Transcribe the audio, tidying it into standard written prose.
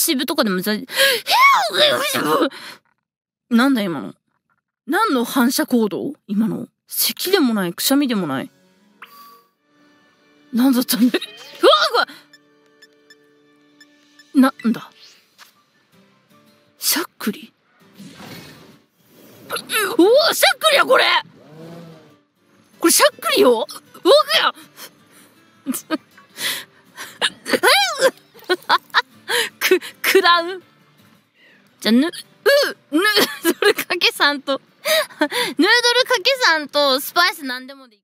シブとかでもなんだ今の。何の反射行動今の。咳でもない、くしゃみでもない。なんだったんだ。うわなんだ。しゃっくり。うわ、しゃっくりや、これ。これしゃっくりよ。うわや。食らう。じゃ、ヌードルかけさんと、ヌードルかけさんとスパイスなんでもでいい。